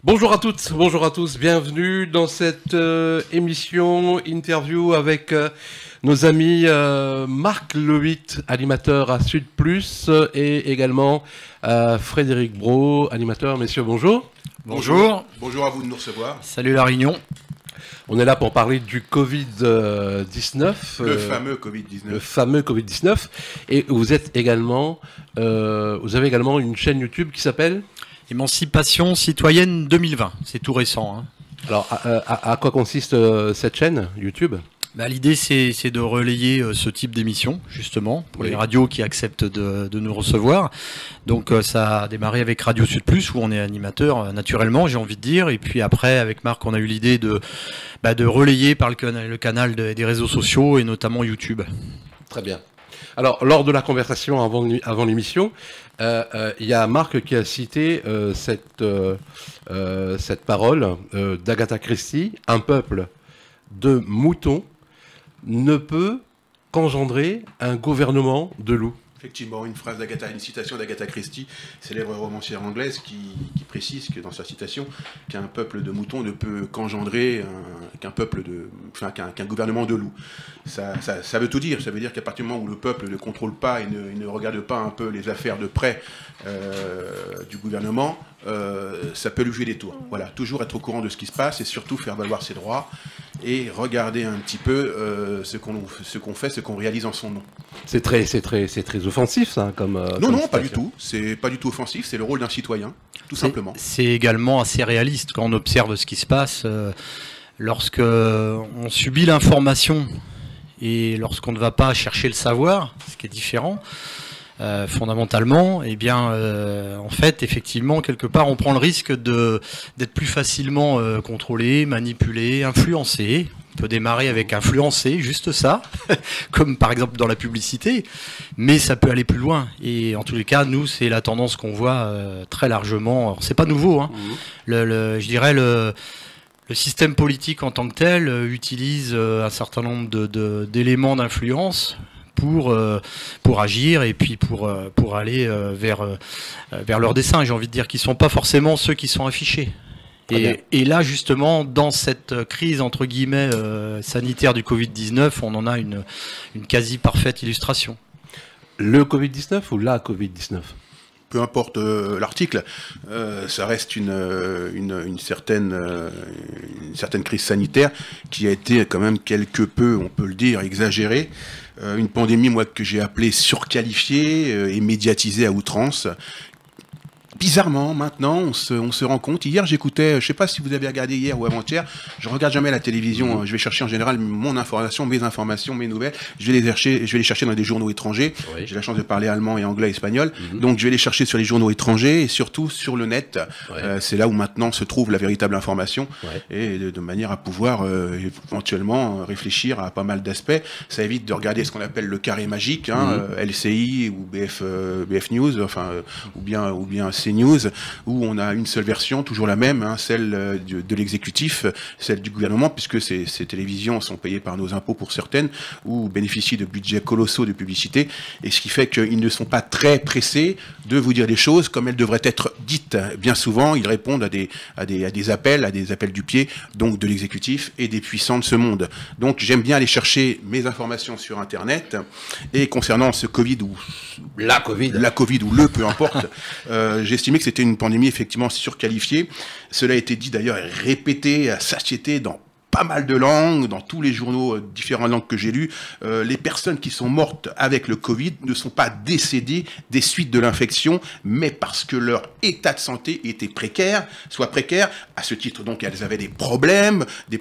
Bonjour à toutes, bonjour à tous, bienvenue dans cette émission interview avec nos amis Marc Lewitt, animateur à Sud Plus, et également Frédéric Brault, animateur. Messieurs, bonjour. Bonjour. Bonjour à vous de nous recevoir. Salut La Réunion. On est là pour parler du Covid-19. Le fameux Covid-19. Le fameux Covid-19. Et vous êtes également, vous avez également une chaîne YouTube qui s'appelle Émancipation citoyenne 2020, c'est tout récent. Hein. Alors, à quoi consiste cette chaîne YouTube ? L'idée, c'est de relayer ce type d'émission, justement, pour les radios qui acceptent de nous recevoir. Donc, ça a démarré avec Radio Sud Plus, où on est animateur, naturellement, j'ai envie de dire. Et puis après, avec Marc, on a eu l'idée de relayer par le canal des réseaux sociaux, et notamment YouTube. Très bien. Alors, lors de la conversation avant l'émission, il y a Marc qui a cité cette parole d'Agatha Christie: un peuple de moutons ne peut qu'engendrer un gouvernement de loups. Effectivement, une citation d'Agatha Christie, célèbre romancière anglaise, qui précise que dans sa citation qu'un peuple de moutons ne peut qu'engendrer qu'un gouvernement de loups. Ça veut tout dire. Ça veut dire qu'à partir du moment où le peuple ne contrôle pas et ne regarde pas un peu les affaires de près du gouvernement, ça peut lui jouer des tours. Voilà, toujours être au courant de ce qui se passe et surtout faire valoir ses droits et regarder un petit peu ce qu'on fait, ce qu'on réalise en son nom. C'est très offensif, ça, Non, pas du tout. C'est pas du tout offensif. C'est le rôle d'un citoyen, tout simplement. C'est également assez réaliste quand on observe ce qui se passe. Lorsque on subit l'information et lorsqu'on ne va pas chercher le savoir, ce qui est différent. Fondamentalement, en fait, effectivement, quelque part, on prend le risque d'être plus facilement contrôlé, manipulé, influencé. On peut démarrer avec influencer, juste ça, comme par exemple dans la publicité, mais ça peut aller plus loin. Et en tous les cas, nous, c'est la tendance qu'on voit très largement. Alors, c'est pas nouveau, hein. Je dirais le système politique en tant que tel utilise un certain nombre d'éléments d'influence pour agir et puis pour aller vers leurs desseins, j'ai envie de dire, qui ne sont pas forcément ceux qui sont affichés. Et là, justement, dans cette crise, entre guillemets, sanitaire du Covid-19, on en a une quasi parfaite illustration. Le Covid-19 ou la Covid-19 ? Peu importe l'article, ça reste une certaine crise sanitaire qui a été quand même quelque peu, on peut le dire, exagérée. Une pandémie, moi, que j'ai appelée surqualifiée et médiatisée à outrance. bizarrement, maintenant, on se rend compte. Hier, j'écoutais, je ne sais pas si vous avez regardé hier ou avant-hier, je ne regarde jamais la télévision, je vais chercher en général mon information, mes nouvelles, je vais les chercher dans des journaux étrangers. Oui. J'ai la chance de parler allemand et anglais et espagnol, donc je vais les chercher sur les journaux étrangers et surtout sur le net. Ouais. C'est là où maintenant se trouve la véritable information, et de manière à pouvoir éventuellement réfléchir à pas mal d'aspects. Ça évite de regarder ce qu'on appelle le carré magique, LCI ou BF News, enfin, ou bien CNews, où on a une seule version, toujours la même, celle de l'exécutif, celle du gouvernement, puisque ces télévisions sont payées par nos impôts pour certaines, ou bénéficient de budgets colossaux de publicité, et ce qui fait qu'ils ne sont pas très pressés de vous dire des choses comme elles devraient être dites. Bien souvent, ils répondent à des appels du pied, donc de l'exécutif et des puissants de ce monde. Donc j'aime bien aller chercher mes informations sur Internet, et concernant ce Covid ou la Covid ou peu importe, j'ai estimé que c'était une pandémie effectivement surqualifiée. Cela a été dit d'ailleurs et répété à satiété dans pas mal de langues, dans tous les journaux, différentes langues que j'ai lus. Les personnes qui sont mortes avec le Covid ne sont pas décédées des suites de l'infection, mais parce que leur état de santé était précaire, à ce titre donc elles avaient des problèmes, des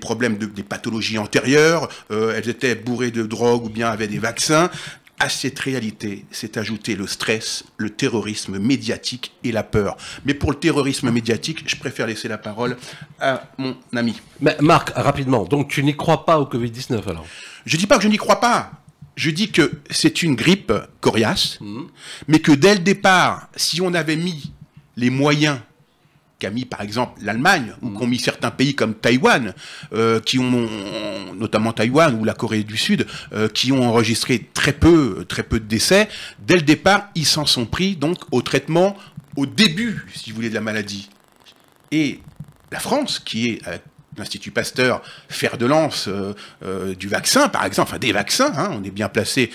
pathologies antérieures, elles étaient bourrées de drogue ou bien avaient des vaccins. À cette réalité s'est ajouté le stress, le terrorisme médiatique et la peur. Mais pour le terrorisme médiatique, je préfère laisser la parole à mon ami. Mais Marc, rapidement, donc tu n'y crois pas au Covid-19 alors? Je ne dis pas que je n'y crois pas. Je dis que c'est une grippe coriace, mais que dès le départ, si on avait mis les moyens qu'a mis par exemple l'Allemagne, ou qu'ont mis certains pays comme Taïwan, notamment Taïwan ou la Corée du Sud, qui ont enregistré très peu de décès, dès le départ, ils s'en sont pris donc au traitement au début, si vous voulez, de la maladie. Et la France, qui est l'Institut Pasteur, fer de lance du vaccin, par exemple, enfin des vaccins, on est bien placé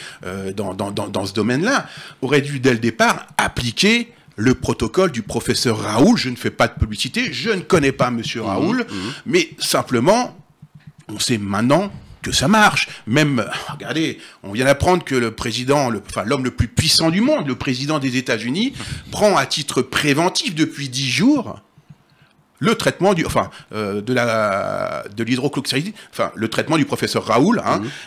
dans ce domaine-là, aurait dû dès le départ appliquer le protocole du professeur Raoult. Je ne fais pas de publicité, je ne connais pas monsieur Raoult, mais simplement, on sait maintenant que ça marche. Même, regardez, on vient d'apprendre que l'homme le plus puissant du monde, le président des États-Unis, prend à titre préventif depuis 10 jours le traitement de l'hydrochloroquine, le traitement du professeur Raoult,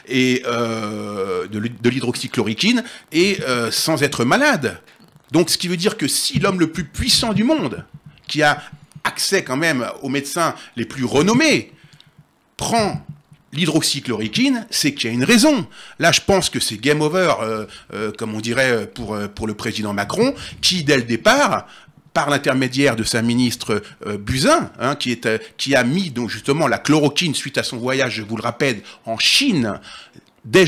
et de l'hydroxychloroquine, et sans être malade. Donc, ce qui veut dire que si l'homme le plus puissant du monde, qui a accès quand même aux médecins les plus renommés, prend l'hydroxychloroquine, c'est qu'il y a une raison. Là, je pense que c'est game over, comme on dirait pour le président Macron, qui, dès le départ, par l'intermédiaire de sa ministre Buzyn, qui a mis donc justement la chloroquine suite à son voyage, je vous le rappelle, en Chine, dès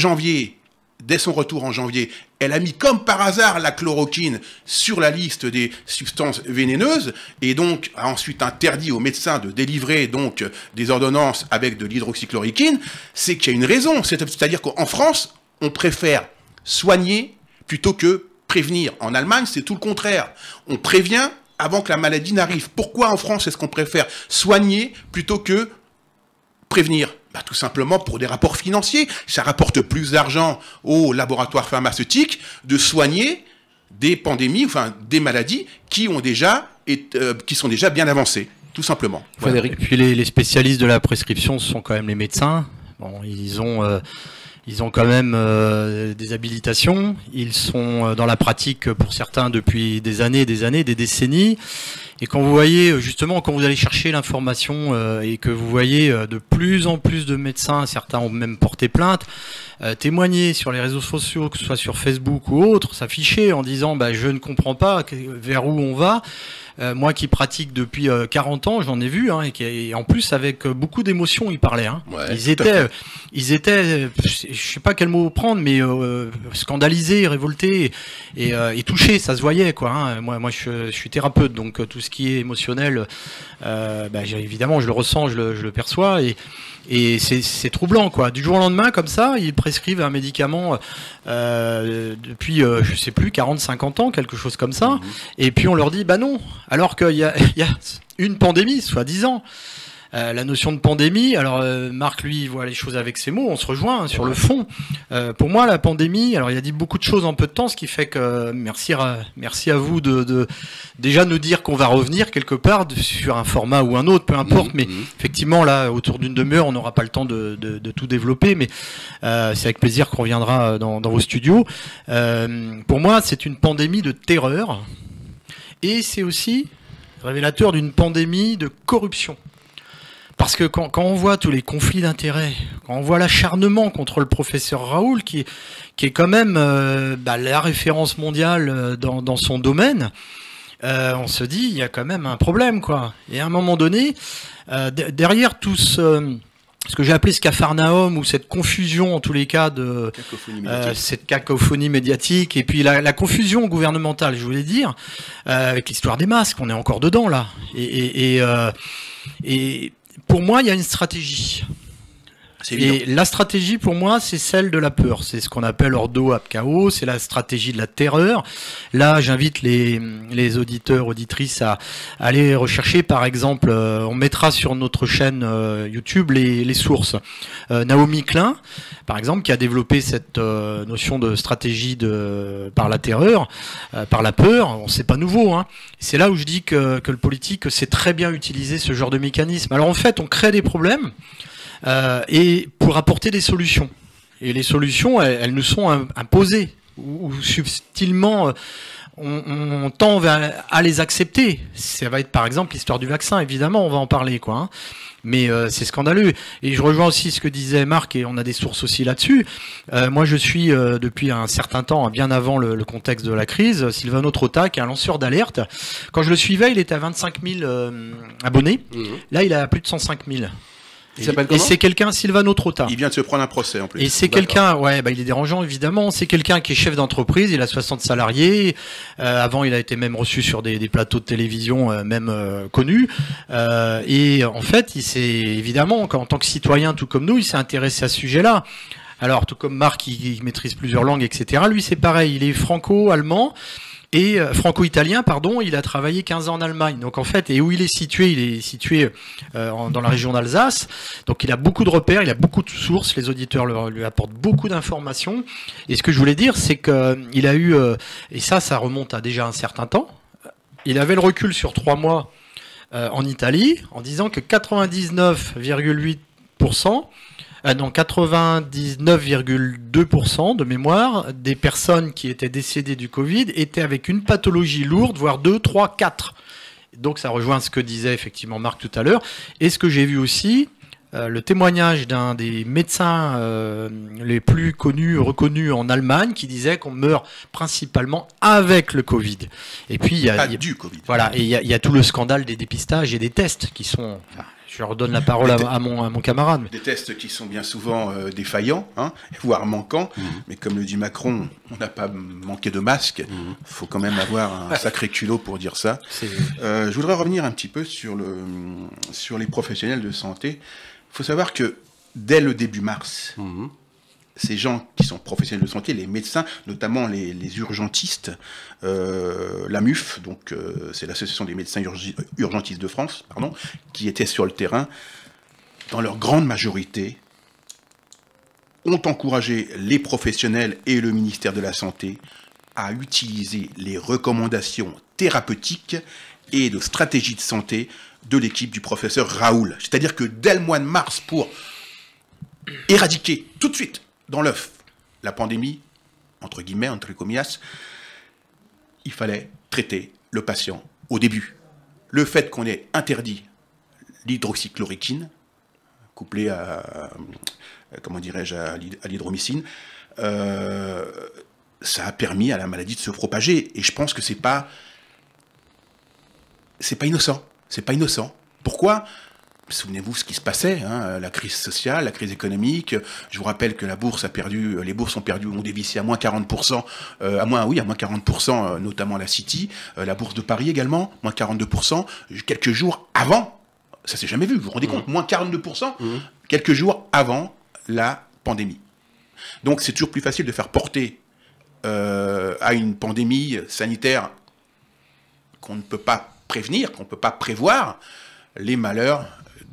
son retour en janvier, elle a mis comme par hasard la chloroquine sur la liste des substances vénéneuses et donc a ensuite interdit aux médecins de délivrer donc des ordonnances avec de l'hydroxychloroquine. C'est qu'il y a une raison. C'est-à-dire qu'en France, on préfère soigner plutôt que prévenir. En Allemagne, c'est tout le contraire. On prévient avant que la maladie n'arrive. Pourquoi en France est-ce qu'on préfère soigner plutôt que prévenir? Tout simplement pour des rapports financiers. Ça rapporte plus d'argent aux laboratoires pharmaceutiques de soigner des pandémies, des maladies qui sont déjà bien avancées, tout simplement. Voilà. Et puis les spécialistes de la prescription, ce sont quand même les médecins. Bon, ils ont quand même des habilitations. Ils sont dans la pratique pour certains depuis des années, des décennies. Et quand vous voyez, justement, quand vous allez chercher l'information et que vous voyez de plus en plus de médecins, certains ont même porté plainte, témoigner sur les réseaux sociaux, que ce soit sur Facebook ou autre, s'afficher en disant je ne comprends pas vers où on va. Moi qui pratique depuis 40 ans, j'en ai vu, et en plus avec beaucoup d'émotion, ils parlaient. Ouais, ils étaient, je sais pas quel mot prendre, mais scandalisés, révoltés et touchés, ça se voyait, quoi. Moi, je suis thérapeute, donc tout ce qui est émotionnel, évidemment, je le ressens, je le perçois, et c'est troublant, quoi. Du jour au lendemain, comme ça, ils prescrivent un médicament depuis, je sais plus, 40-50 ans, quelque chose comme ça. Et puis on leur dit, non. Alors qu'il y a une pandémie, soi-disant. La notion de pandémie, alors Marc, lui, il voit les choses avec ses mots, on se rejoint sur le fond. Pour moi, la pandémie, alors il a dit beaucoup de choses en peu de temps, ce qui fait que merci à vous de déjà nous dire qu'on va revenir quelque part sur un format ou un autre, peu importe, mais effectivement, là, autour d'une demi-heure, on n'aura pas le temps de tout développer, mais c'est avec plaisir qu'on reviendra dans vos studios. Pour moi, c'est une pandémie de terreur, et c'est aussi révélateur d'une pandémie de corruption. Parce que quand on voit tous les conflits d'intérêts, quand on voit l'acharnement contre le professeur Raoul, qui est quand même la référence mondiale dans son domaine, on se dit, il y a quand même un problème, quoi. Et à un moment donné, derrière tout ce que j'ai appelé ce capharnaüm, ou cette confusion, en tous les cas, cette cacophonie médiatique, et puis la confusion gouvernementale, je voulais dire, avec l'histoire des masques, on est encore dedans, là. Et pour moi, il y a une stratégie. Et la stratégie, pour moi, c'est celle de la peur. C'est ce qu'on appelle ordo ab chaos, c'est la stratégie de la terreur. Là, j'invite les auditeurs, auditrices à aller rechercher, par exemple, on mettra sur notre chaîne YouTube les sources. Naomi Klein, par exemple, qui a développé cette notion de stratégie par la terreur, par la peur. C'est pas nouveau, hein. C'est là où je dis que le politique sait très bien utiliser ce genre de mécanisme. Alors en fait, on crée des problèmes, et pour apporter des solutions. Et les solutions, elles nous sont imposées, ou subtilement, on tend à les accepter. Ça va être par exemple l'histoire du vaccin, évidemment, on va en parler, quoi. Hein. Mais c'est scandaleux. Et je rejoins aussi ce que disait Marc, et on a des sources aussi là-dessus. Moi, je suis depuis un certain temps, bien avant le contexte de la crise, Silvano Trotta, qui est un lanceur d'alerte. Quand je le suivais, il était à 25 000 abonnés. Là, il a plus de 105 000. Et c'est quelqu'un, Silvano Trotta. Il vient de se prendre un procès en plus. Et c'est quelqu'un, il est dérangeant évidemment. C'est quelqu'un qui est chef d'entreprise, il a 60 salariés. Avant, il a été même reçu sur des plateaux de télévision, connus. Et en fait, il s'est évidemment, en tant que citoyen, tout comme nous, il s'est intéressé à ce sujet-là. Alors, tout comme Marc, qui maîtrise plusieurs langues, etc. Lui, c'est pareil. Il est franco-allemand. Et franco-italien, pardon, il a travaillé 15 ans en Allemagne. Donc en fait, et où il est situé dans la région d'Alsace. Donc il a beaucoup de repères, il a beaucoup de sources, les auditeurs lui apportent beaucoup d'informations. Et ce que je voulais dire, c'est qu'il a eu, et ça remonte à déjà un certain temps, il avait le recul sur 3 mois en Italie, en disant que 99,8%, 99,2% de mémoire des personnes qui étaient décédées du Covid étaient avec une pathologie lourde, voire 2, 3, 4. Donc ça rejoint ce que disait effectivement Marc tout à l'heure. Et ce que j'ai vu aussi, le témoignage d'un des médecins les plus reconnus en Allemagne, qui disait qu'on meurt principalement avec le Covid. Et puis il y a du Covid. Voilà, et il y a tout le scandale des dépistages et des tests qui sont... Je redonne la parole à mon camarade. Des tests qui sont bien souvent défaillants, voire manquants. Mais comme le dit Macron, on n'a pas manqué de masques. Il faut quand même avoir un sacré culot pour dire ça. Je voudrais revenir un petit peu sur les professionnels de santé. Il faut savoir que dès le début mars, ces gens qui sont professionnels de santé, les médecins, notamment les urgentistes, la MUF, donc c'est l'association des médecins urgentistes de France, qui étaient sur le terrain, dans leur grande majorité, ont encouragé les professionnels et le ministère de la Santé à utiliser les recommandations thérapeutiques et de stratégie de santé de l'équipe du professeur Raoul. C'est-à-dire que dès le mois de mars, pour éradiquer tout de suite dans l'œuf la pandémie, entre guillemets, entre comillas, il fallait traiter le patient au début. Le fait qu'on ait interdit l'hydroxychloroquine, couplé à l'hydromycine, ça a permis à la maladie de se propager. Et je pense que c'est pas innocent. C'est pas innocent. Pourquoi ? Souvenez-vous ce qui se passait, la crise sociale, la crise économique. Je vous rappelle que les bourses ont dévissé à moins 40%, à moins 40%, notamment la City, la bourse de Paris également, moins 42%, quelques jours avant, ça s'est jamais vu, vous vous rendez compte, moins 42%, quelques jours avant la pandémie. Donc c'est toujours plus facile de faire porter à une pandémie sanitaire qu'on ne peut pas prévenir, qu'on ne peut pas prévoir, les malheurs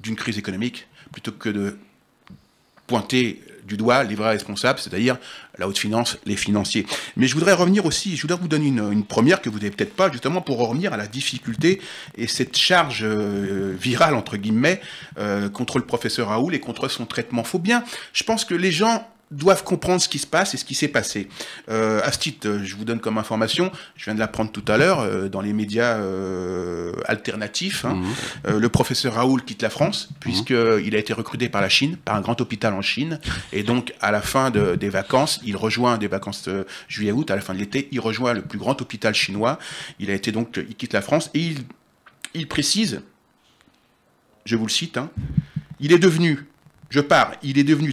d'une crise économique, plutôt que de pointer du doigt les vrais responsables, c'est-à-dire la haute finance, les financiers. Mais je voudrais revenir aussi, je voudrais vous donner une première que vous n'avez peut-être pas, justement pour revenir à la difficulté et cette charge virale, entre guillemets, contre le professeur Raoul et contre son traitement. Faut bien, je pense que les gens doivent comprendre ce qui se passe et ce qui s'est passé. À ce titre, je vous donne comme information, je viens de l'apprendre tout à l'heure, dans les médias alternatifs, hein, le professeur Raoul quitte la France, puisqu'il a été recruté par la Chine, par un grand hôpital en Chine, et donc à la fin des vacances, il rejoint des vacances juillet-août, à la fin de l'été, il rejoint le plus grand hôpital chinois, il quitte la France, et il précise, je vous le cite, hein, il est devenu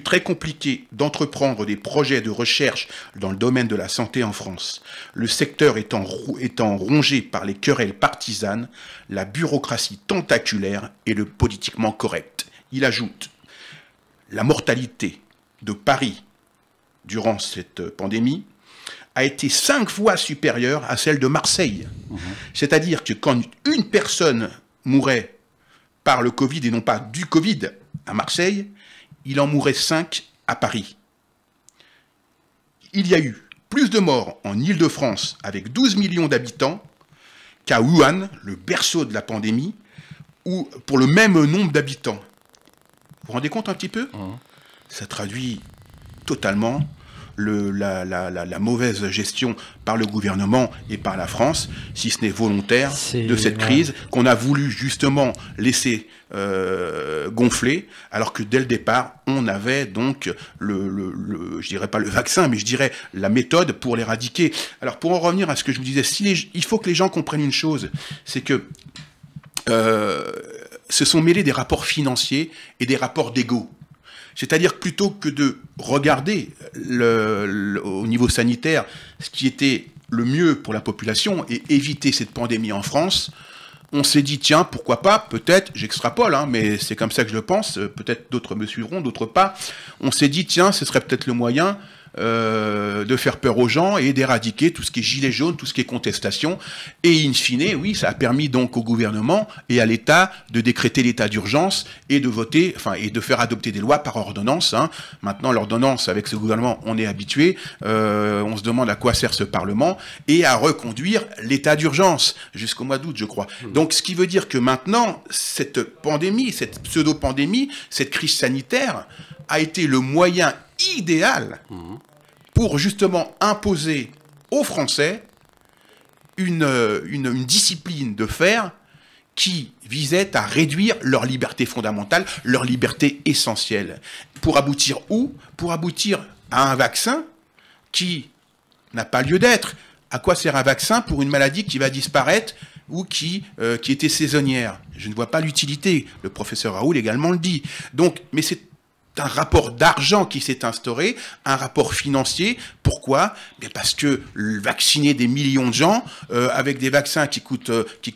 très compliqué d'entreprendre des projets de recherche dans le domaine de la santé en France. Le secteur étant rongé par les querelles partisanes, la bureaucratie tentaculaire et le politiquement correct. Il ajoute, la mortalité de Paris durant cette pandémie a été 5 fois supérieure à celle de Marseille. C'est-à-dire que quand une personne mourait par le Covid et non pas du Covid à Marseille, il en mourait 5 à Paris. Il y a eu plus de morts en Île-de-France avec 12 millions d'habitants qu'à Wuhan, le berceau de la pandémie, ou pour le même nombre d'habitants. Vous vous rendez compte un petit peu ? Ça traduit totalement la mauvaise gestion par le gouvernement et par la France, si ce n'est volontaire, de cette crise qu'on a voulu justement laisser gonfler, alors que dès le départ, on avait donc je dirais pas le vaccin, mais je dirais la méthode pour l'éradiquer. Alors pour en revenir à ce que je vous disais, il faut que les gens comprennent une chose, c'est que se sont mêlés des rapports financiers et des rapports d'ego. C'est-à-dire plutôt que de regarder au niveau sanitaire ce qui était le mieux pour la population et éviter cette pandémie en France, on s'est dit, tiens, pourquoi pas, peut-être, j'extrapole, hein, mais c'est comme ça que je le pense, peut-être d'autres me suivront, d'autres pas, on s'est dit, tiens, ce serait peut-être le moyen de faire peur aux gens et d'éradiquer tout ce qui est gilet jaune, tout ce qui est contestation. Et in fine, oui, ça a permis donc au gouvernement et à l'État de décréter l'état d'urgence et de voter, et de faire adopter des lois par ordonnance. Hein. Maintenant, l'ordonnance, avec ce gouvernement, on est habitué. On se demande à quoi sert ce Parlement et à reconduire l'état d'urgence jusqu'au mois d'août, je crois. Donc, ce qui veut dire que maintenant, cette pandémie, cette pseudo-pandémie, cette crise sanitaire a été le moyen idéal pour justement imposer aux Français une discipline de fer qui visait à réduire leur liberté fondamentale, leur liberté essentielle. Pour aboutir où ? Pour aboutir à un vaccin qui n'a pas lieu d'être. À quoi sert un vaccin pour une maladie qui va disparaître ou qui était saisonnière ? Je ne vois pas l'utilité. Le professeur Raoul également le dit. Donc, mais c'est un rapport d'argent qui s'est instauré, un rapport financier. Pourquoi ? Parce que vacciner des millions de gens avec des vaccins qui coûtent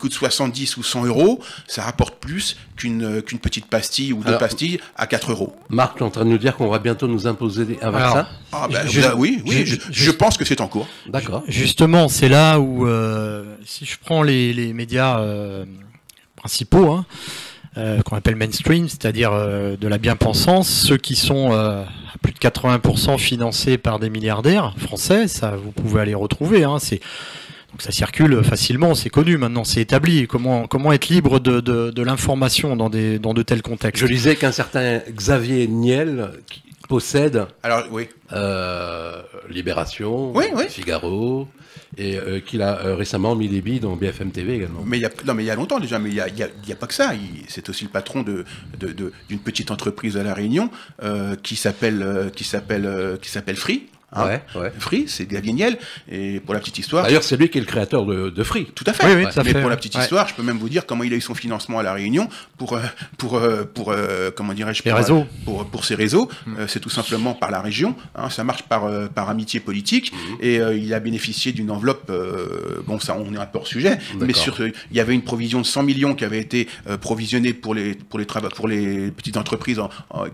70 ou 100 euros, ça rapporte plus qu'une petite pastille ou deux pastilles à 4 euros. Marc, tu es en train de nous dire qu'on va bientôt nous imposer un vaccin ? Oui, je pense que c'est en cours. D'accord. Justement, c'est là où, si je prends les médias principaux, hein, qu'on appelle mainstream, c'est-à-dire de la bien-pensance, ceux qui sont à plus de 80% financés par des milliardaires français, ça vous pouvez aller retrouver, hein, donc ça circule facilement, c'est connu maintenant, c'est établi. Comment être libre de l'information dans de tels contextes ? Je lisais qu'un certain Xavier Niel possède Libération, Figaro, et qu'il a récemment mis des billes dans BFM TV également. Mais il y a longtemps déjà, mais il y a pas que ça. C'est aussi le patron d'une petite entreprise à La Réunion qui s'appelle Free. Hein. Free, c'est Xavier Niel. Et pour la petite histoire. D'ailleurs, c'est lui qui est le créateur de Free. Tout à fait. Oui, mais pour la petite histoire, je peux même vous dire comment il a eu son financement à La Réunion pour comment dirais-je, pour ses réseaux. C'est tout simplement par la région. Hein, ça marche par amitié politique. Et il a bénéficié d'une enveloppe. Ça, on est un peu hors sujet. Mais il y avait une provision de 100 millions qui avait été provisionnée pour les petites entreprises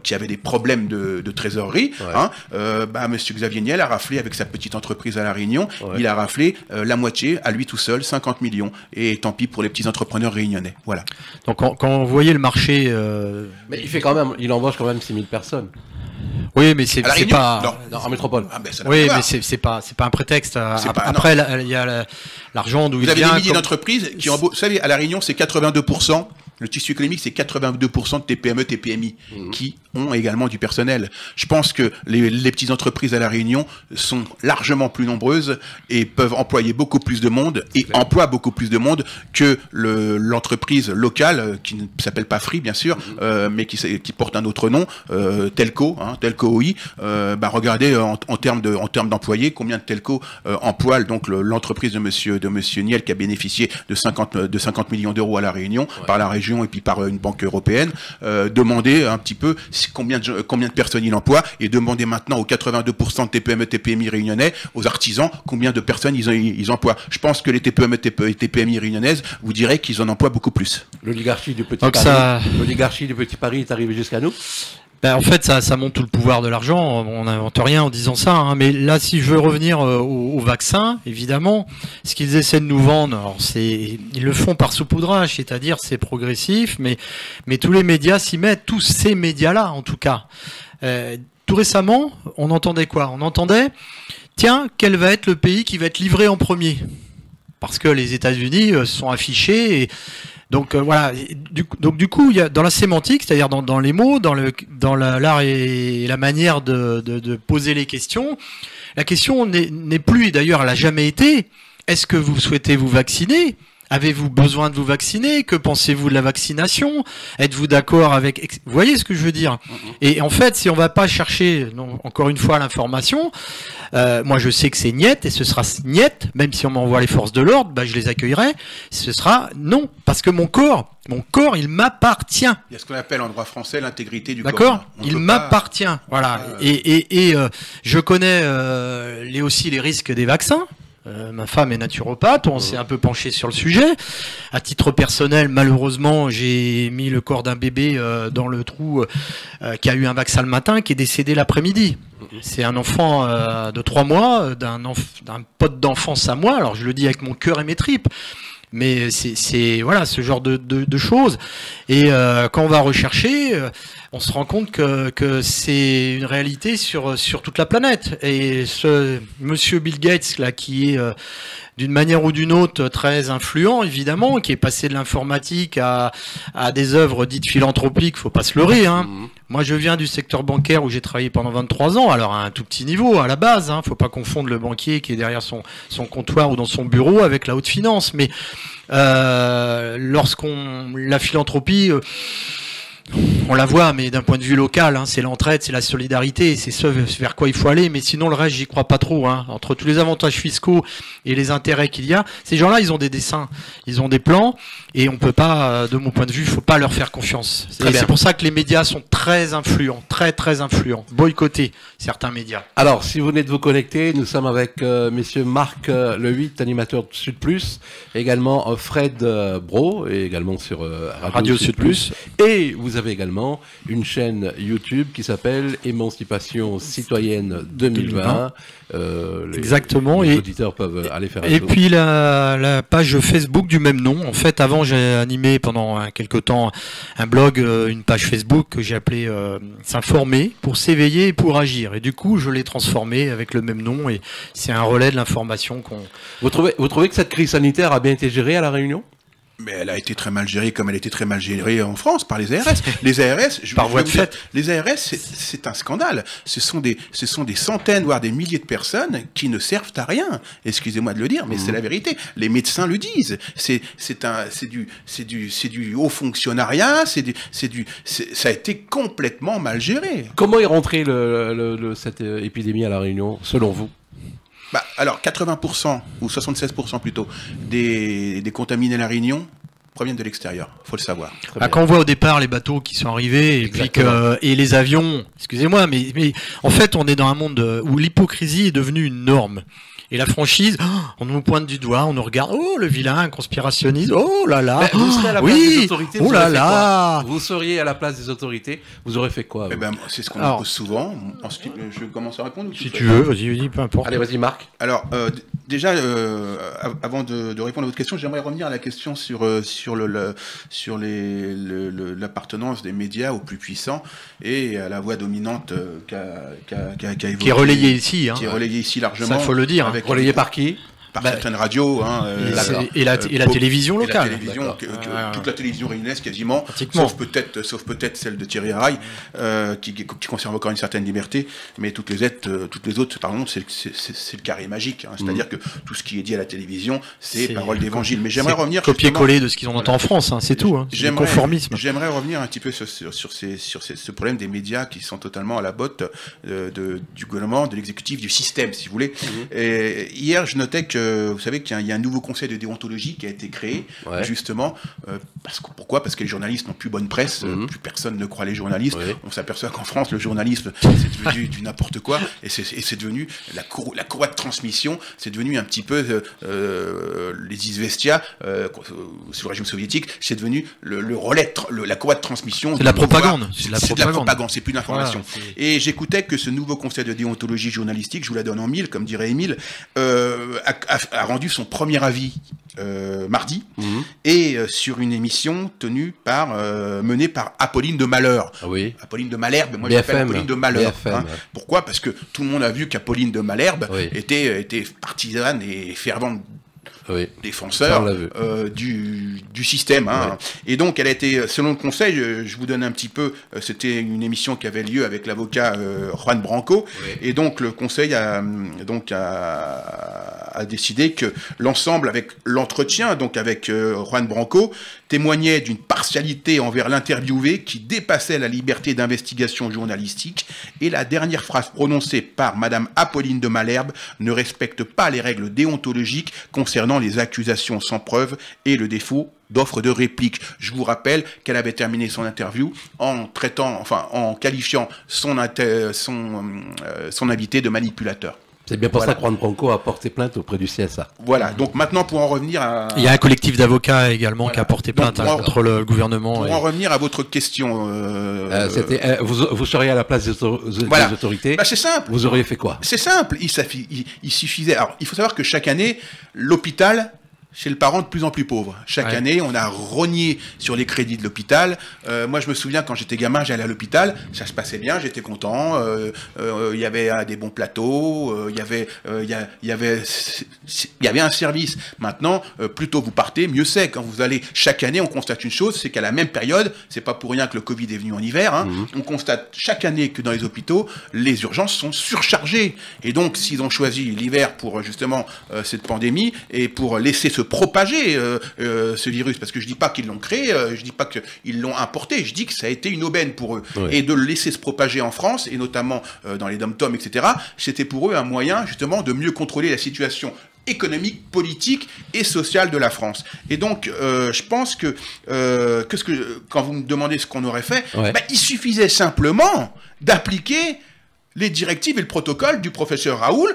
qui avaient des problèmes de trésorerie. Monsieur Xavier Niel Niel a raflé avec sa petite entreprise à La Réunion, il a raflé la moitié, à lui tout seul, 50 millions. Et tant pis pour les petits entrepreneurs réunionnais. Voilà. Donc quand vous voyez le marché... Mais il embauche quand même 6000 personnes. Oui, mais c'est pas... Non, en métropole. Ah ben, oui, mais c'est pas un prétexte. Après, il y a l'argent d'où il vient. Vous avez des milliers d'entreprises qui embauchent... Vous savez, à La Réunion, c'est 82%. Le tissu économique, c'est 82% de TPME, TPMI qui ont également du personnel. Je pense que les petites entreprises à La Réunion sont largement plus nombreuses et peuvent employer beaucoup plus de monde et emploient beaucoup plus de monde que l'entreprise locale qui ne s'appelle pas Free, bien sûr, mais qui porte un autre nom, Telco, Telco OI. Regardez en termes d'employés, combien de Telco emploient donc l'entreprise de monsieur Niel qui a bénéficié de 50 millions d'euros à La Réunion par la région et puis par une banque européenne, demander un petit peu combien de personnes il emploie et demander maintenant aux 82% de TPME, TPMI réunionnais, aux artisans, combien de personnes ils emploient. Je pense que les TPME, TPMI réunionnaises vous diraient qu'ils en emploient beaucoup plus. L'oligarchie du Petit Paris est arrivée jusqu'à nous. Ben, en fait, ça montre tout le pouvoir de l'argent. On n'invente rien en disant ça. Hein. Mais là, si je veux revenir au vaccin, évidemment, ce qu'ils essaient de nous vendre, ils le font par saupoudrage, c'est-à-dire c'est progressif, mais tous les médias s'y mettent, tous ces médias-là, en tout cas. Tout récemment, on entendait quoi? On entendait, tiens, quel va être le pays qui va être livré en premier? Parce que les États-Unis sont affichés. Donc voilà. Du coup, il y a dans la sémantique, c'est-à-dire dans les mots, dans l'art et la manière de poser les questions, la question n'est plus, et d'ailleurs elle n'a jamais été, est-ce que vous souhaitez vous vacciner? Avez-vous besoin de vous vacciner? Que pensez-vous de la vaccination? Êtes-vous d'accord avec... Vous voyez ce que je veux dire? Et en fait, si on va pas chercher, encore une fois, l'information, moi je sais que c'est niet, et ce sera niet, même si on m'envoie les forces de l'ordre, je les accueillerai, ce sera non, parce que mon corps, il m'appartient. Il y a ce qu'on appelle en droit français l'intégrité du corps. D'accord? Il m'appartient. Voilà. Et je connais aussi les risques des vaccins. Ma femme est naturopathe, on s'est un peu penché sur le sujet. À titre personnel, malheureusement, j'ai mis le corps d'un bébé dans le trou qui a eu un vaccin le matin, qui est décédé l'après-midi. C'est un enfant de 3 mois, d'un pote d'enfance à moi. Alors je le dis avec mon cœur et mes tripes. Mais c'est voilà ce genre de choses. Et quand on va rechercher, on se rend compte que c'est une réalité sur toute la planète. Et ce monsieur Bill Gates là, qui est d'une manière ou d'une autre très influent, évidemment, qui est passé de l'informatique à des œuvres dites philanthropiques, faut pas se leurrer. Hein. Moi, je viens du secteur bancaire où j'ai travaillé pendant 23 ans, alors à un tout petit niveau, à la base. Hein, faut pas confondre le banquier qui est derrière son comptoir ou dans son bureau avec la haute finance. Mais la philanthropie... on la voit, mais d'un point de vue local, hein, c'est l'entraide, c'est la solidarité, c'est ce vers quoi il faut aller. Mais sinon, le reste, j'y crois pas trop. Hein. Entre tous les avantages fiscaux et les intérêts qu'il y a, ces gens-là, ils ont des dessins, ils ont des plans, et on peut pas, de mon point de vue, faut pas leur faire confiance. C'est pour ça que les médias sont très influents, très influents. Boycotter certains médias. Alors, si vous venez de vous connecter, nous sommes avec messieurs Marc Le 8, animateur de Sud Plus, également Fred Bro, et également sur Radio Sud Plus. Et vous avez également une chaîne YouTube qui s'appelle Émancipation Citoyenne 2020. Exactement. Les auditeurs peuvent aller faire un tour. Et puis la page Facebook du même nom. En fait, avant, j'ai animé pendant quelques temps un blog, une page Facebook que j'ai appelée S'informer pour s'éveiller et pour agir. Et du coup, je l'ai transformé avec le même nom et c'est un relais de l'information qu'on... Vous trouvez que cette crise sanitaire a bien été gérée à La Réunion ? Mais elle a été très mal gérée comme elle a été très mal gérée en France par les ARS. Les ARS, par voie de fait. Les ARS, c'est un scandale. Ce sont des centaines, voire des milliers de personnes qui ne servent à rien. Excusez-moi de le dire, mais c'est la vérité. Les médecins le disent. C'est du haut fonctionnariat. Ça a été complètement mal géré. Comment est rentrée cette épidémie à La Réunion, selon vous ? Alors, 80%, ou 76% plutôt, des contaminés à La Réunion proviennent de l'extérieur, faut le savoir. Quand on voit au départ les bateaux qui sont arrivés et les avions, excusez-moi, mais en fait on est dans un monde où l'hypocrisie est devenue une norme. Et la franchise, on nous pointe du doigt, on nous regarde, oh le vilain conspirationniste, oh là là, vous serez à la place des autorités, oh là là. Vous seriez à la place des autorités, vous aurez fait quoi? C'est ce qu'on me pose souvent. Ensuite, je commence à répondre. Si tu veux, vas-y, peu importe. Allez, vas-y Marc. Alors, déjà, avant de répondre à votre question, j'aimerais revenir à la question sur l'appartenance des médias aux plus puissants et à la voix dominante qu'a évoquée. Qui est relayée ici. Qui est relayée ici largement. Ça, faut le dire. Relayée par qui? Par certaines radios. Et la télévision locale. Toute la télévision réunionnaise quasiment, sauf peut-être celle de Thierry Haraï, qui conserve encore une certaine liberté, mais toutes les autres, pardon, c'est le carré magique. C'est-à-dire que tout ce qui est dit à la télévision, c'est parole d'évangile. Mais j'aimerais revenir... Copier-coller de ce qu'ils ont entendu en France, c'est tout. C'est le conformisme. J'aimerais revenir un petit peu sur ce problème des médias qui sont totalement à la botte du gouvernement, de l'exécutif, du système, si vous voulez. Et hier, je notais que vous savez qu'il y a un nouveau conseil de déontologie qui a été créé, justement, pourquoi? Parce que les journalistes n'ont plus bonne presse, plus personne ne croit les journalistes. On s'aperçoit qu'en France, le journalisme, c'est devenu du n'importe quoi, et c'est devenu la courroie de transmission, c'est devenu un petit peu les izvestia sous le régime soviétique, c'est devenu le relais, la courroie de transmission. C'est de la propagande. C'est de la propagande, c'est plus d'information. Et j'écoutais que ce nouveau conseil de déontologie journalistique, je vous la donne en mille, comme dirait Émile, a rendu son premier avis mardi, et sur une émission menée par Apolline de Malheur. Apolline de Malherbe, moi j'appelle Apolline de Malheur. Pourquoi? Parce que tout le monde a vu qu'Apolline de Malherbe était partisane et fervente défenseur du système. Et donc, elle a été, selon le conseil, je vous donne un petit peu, c'était une émission qui avait lieu avec l'avocat Juan Branco, et donc le conseil a décidé que l'ensemble, avec l'entretien, donc avec Juan Branco, témoignait d'une partialité envers l'interviewé qui dépassait la liberté d'investigation journalistique, et la dernière phrase prononcée par Madame Apolline de Malherbe ne respecte pas les règles déontologiques concernant les accusations sans preuve et le défaut d'offre de réplique. Je vous rappelle qu'elle avait terminé son interview en qualifiant son invité de manipulateur. C'est bien pour ça que Juan Branco a porté plainte auprès du CSA. Voilà, donc maintenant pour en revenir à... Il y a un collectif d'avocats également qui a porté plainte contre le gouvernement. Pour en revenir à votre question... vous seriez à la place des autorités. C'est simple. Vous auriez fait quoi? C'est simple, il suffisait... Alors, il faut savoir que chaque année, l'hôpital... chez le parent de plus en plus pauvre. Chaque année, on a rogné sur les crédits de l'hôpital. Moi, je me souviens, quand j'étais gamin, j'allais à l'hôpital, ça se passait bien, j'étais content. Il y avait des bons plateaux, il y avait un service. Maintenant, plus tôt vous partez, mieux c'est. Quand vous allez, chaque année, on constate une chose, c'est qu'à la même période, c'est pas pour rien que le Covid est venu en hiver, on constate chaque année que dans les hôpitaux, les urgences sont surchargées. Et donc, s'ils ont choisi l'hiver pour justement cette pandémie et pour laisser se propager ce virus, parce que je dis pas qu'ils l'ont créé, je dis pas qu'ils l'ont importé, je dis que ça a été une aubaine pour eux. Et de le laisser se propager en France, et notamment dans les dom-toms, etc., c'était pour eux un moyen justement de mieux contrôler la situation économique, politique et sociale de la France. Et donc, je pense que quand vous me demandez ce qu'on aurait fait, il suffisait simplement d'appliquer les directives et le protocole du professeur Raoul,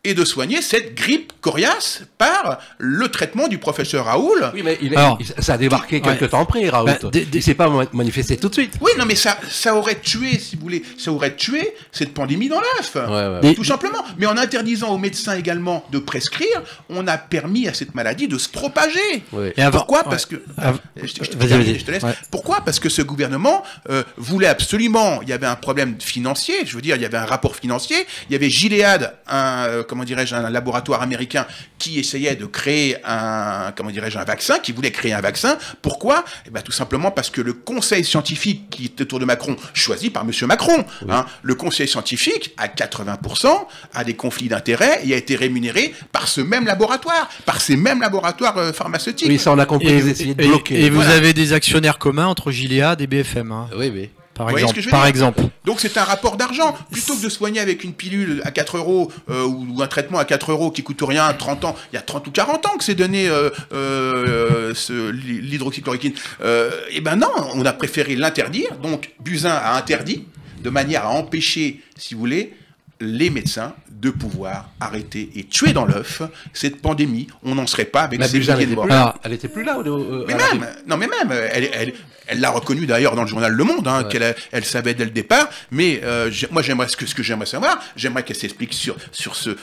et de soigner cette grippe coriace par le traitement du professeur Raoul. Oui, mais ça a débarqué quelques temps après, Raoul. Il s'est pas manifesté tout de suite. Oui, non, mais ça aurait tué, si vous voulez, ça aurait tué cette pandémie dans l'œuf. Tout simplement. Mais en interdisant aux médecins également de prescrire, on a permis à cette maladie de se propager. Pourquoi? Parce que... Je te laisse. Pourquoi? Parce que ce gouvernement voulait absolument... Il y avait un problème financier, je veux dire, il y avait un rapport financier, il y avait Gilead, un laboratoire américain qui essayait de créer un vaccin, qui voulait créer un vaccin. Pourquoi? Tout simplement parce que le conseil scientifique qui est autour de Macron, choisi par monsieur Macron, le conseil scientifique, à 80%, a des conflits d'intérêts et a été rémunéré par ce même laboratoire, par ces mêmes laboratoires pharmaceutiques. Oui, ça on a compris, vous essayez de bloquer. Et vous avez des actionnaires communs entre Gilead et BFM. Oui. Par exemple. Donc c'est un rapport d'argent. Plutôt que de soigner avec une pilule à 4 € ou un traitement à 4 € qui coûte rien, 30 ans, il y a 30 ou 40 ans que c'est donné l'hydroxychloroquine. Non, on a préféré l'interdire. Donc Buzyn a interdit de manière à empêcher, si vous voulez, les médecins de pouvoir arrêter et tuer dans l'œuf cette pandémie. On n'en serait pas avec ces milliers de morts. Elle était plus là. Elle l'a reconnu d'ailleurs dans le journal Le Monde, hein, elle savait dès le départ. Mais moi, ce que j'aimerais savoir, j'aimerais qu'elle s'explique sur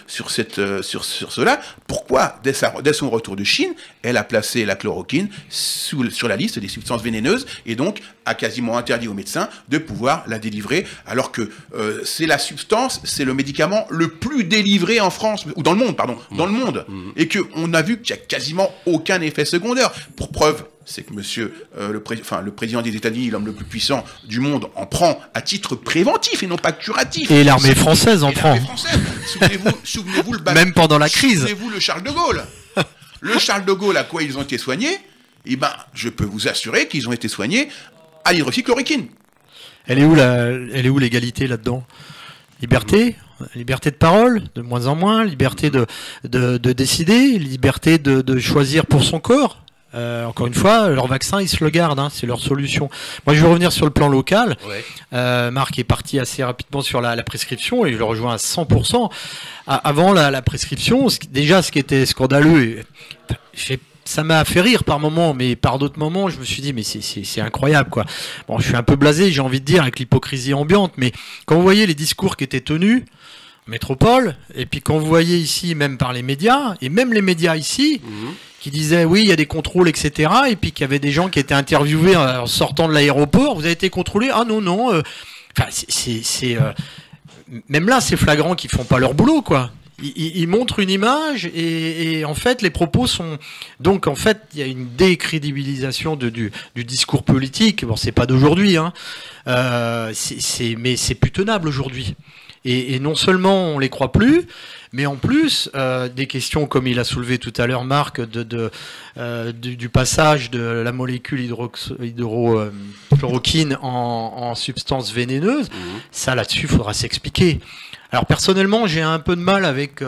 cela. Pourquoi, dès son retour de Chine, elle a placé la chloroquine sur la liste des substances vénéneuses et donc a quasiment interdit aux médecins de pouvoir la délivrer, alors que c'est la substance, c'est le médicament le plus délivré en France, ou dans le monde, pardon, dans le monde, et qu'on a vu qu'il n'y a quasiment aucun effet secondaire. Pour preuve, c'est que le président des États-Unis, l'homme le plus puissant du monde, en prend à titre préventif et non pas curatif. Et l'armée française en prend. Souvenez-vous le même pendant la crise. Souvenez-vous le Charles de Gaulle. Le Charles de Gaulle, à quoi ils ont été soignés? Eh ben, je peux vous assurer qu'ils ont été soignés à l'hydroxychloroquine. Elle est où l'égalité là-dedans? Liberté de parole, de moins en moins, liberté de décider, liberté de choisir pour son corps. Encore une fois, leur vaccin, ils se le gardent, hein, c'est leur solution. Moi, je vais revenir sur le plan local. Ouais. Marc est parti assez rapidement sur la prescription et je le rejoins à 100%. Avant la prescription, déjà, ce qui était scandaleux, ça m'a fait rire par moments, mais par d'autres moments, je me suis dit, mais c'est incroyable, quoi. Bon, je suis un peu blasé, j'ai envie de dire, avec l'hypocrisie ambiante, mais quand vous voyez les discours qui étaient tenus, métropole, et puis quand vous voyez ici, même par les médias, et même les médias ici, qui disaient, oui, il y a des contrôles, etc., et puis qu'il y avait des gens qui étaient interviewés en sortant de l'aéroport, vous avez été contrôlé? Ah non, enfin, même là, c'est flagrant qu'ils font pas leur boulot, quoi. Ils montrent une image et en fait les propos sont donc en fait il y a une décrédibilisation du discours politique. Bon, c'est pas d'aujourd'hui, hein. Mais c'est plus tenable aujourd'hui. Et non seulement on les croit plus, mais en plus des questions comme il a soulevé tout à l'heure Marc du passage de la molécule hydrochloroquine en substance vénéneuse. Ça là-dessus, faudra s'expliquer. Alors personnellement, j'ai un peu de mal avec,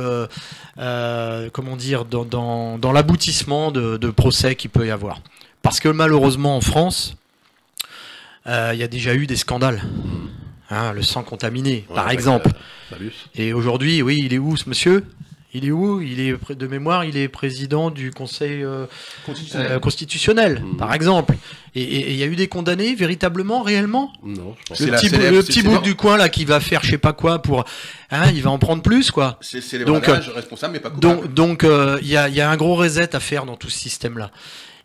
comment dire, dans l'aboutissement de procès qu'il peut y avoir. Parce que malheureusement en France, il y a déjà eu des scandales. Hein, le sang contaminé, par exemple. Et aujourd'hui, oui, il est où ce monsieur ? Il est où? Il est, de mémoire, il est président du Conseil constitutionnel, par exemple. Et il y a eu des condamnés, véritablement, réellement? Non, je pense le petit bout du coin, là, qui va faire je sais pas quoi pour... Hein, il va en prendre plus, quoi. C'est les bradage responsables, mais pas coupables. Donc, il y a un gros reset à faire dans tout ce système-là.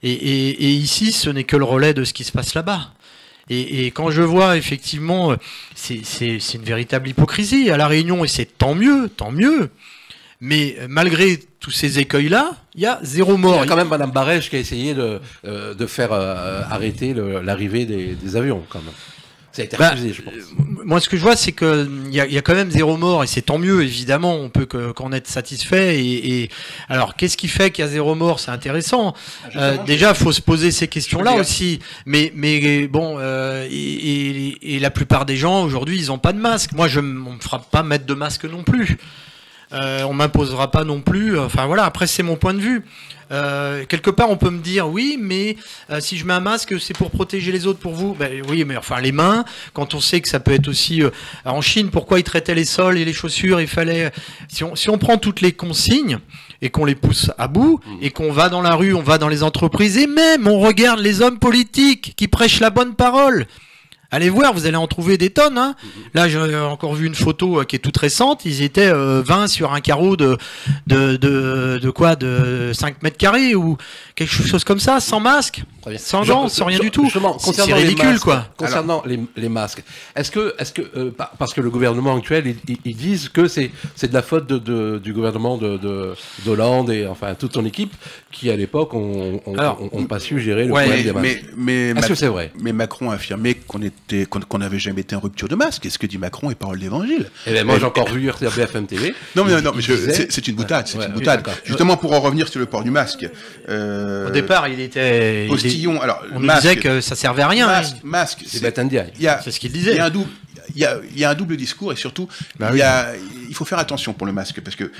Et ici, ce n'est que le relais de ce qui se passe là-bas. Et quand je vois, effectivement, c'est une véritable hypocrisie à La Réunion, et c'est tant mieux. Mais malgré tous ces écueils-là, il y a 0 mort. Il y a quand même Madame Barège qui a essayé de faire arrêter l'arrivée des avions, quand même. Ça a été refusé, je pense. Moi, ce que je vois, c'est qu'il y a quand même 0 mort, et c'est tant mieux, évidemment. On peut qu'en être satisfait. Et alors, qu'est-ce qui fait qu'il y a 0 mort? C'est intéressant. Déjà, il faut se poser ces questions-là aussi. Mais bon, et la plupart des gens aujourd'hui, ils n'ont pas de masque. Moi, on me fera pas mettre de masque non plus. On m'imposera pas non plus. Enfin voilà. Après, c'est mon point de vue. Quelque part, on peut me dire oui, mais si je mets un masque, c'est pour protéger les autres, pour vous. Ben oui, mais enfin les mains. Quand on sait que ça peut être aussi en Chine, pourquoi ils traitaient les sols et les chaussures? Il fallait. Si on prend toutes les consignes et qu'on les pousse à bout et qu'on va dans la rue, on va dans les entreprises et même on regarde les hommes politiques qui prêchent la bonne parole. Allez voir, vous allez en trouver des tonnes. Hein. Là, j'ai encore vu une photo qui est toute récente. Ils étaient 20 sur un carreau de 5 mètres carrés ou quelque chose comme ça, sans masque, sans gants, sans rien du tout. C'est ridicule, masques, quoi. Concernant les masques, est-ce que parce que le gouvernement actuel, ils disent que c'est de la faute du gouvernement d'Hollande et enfin toute son équipe qui à l'époque ont pas su gérer le problème des masques. Est-ce que c'est vrai? Mais Macron a affirmé qu'on n'avait jamais été en rupture de masque. Et ce que dit Macron est parole d'évangile. Eh ben moi j'ai encore vu BFM TV. Non, c'est une boutade. C'est une boutade. Justement, pour en revenir sur le port du masque. Au départ, il était postillon. Alors, on nous disait que ça servait à rien. Masque, c'est bête indienne. C'est ce qu'il disait. Il y a un double discours et surtout, il faut faire attention pour le masque parce que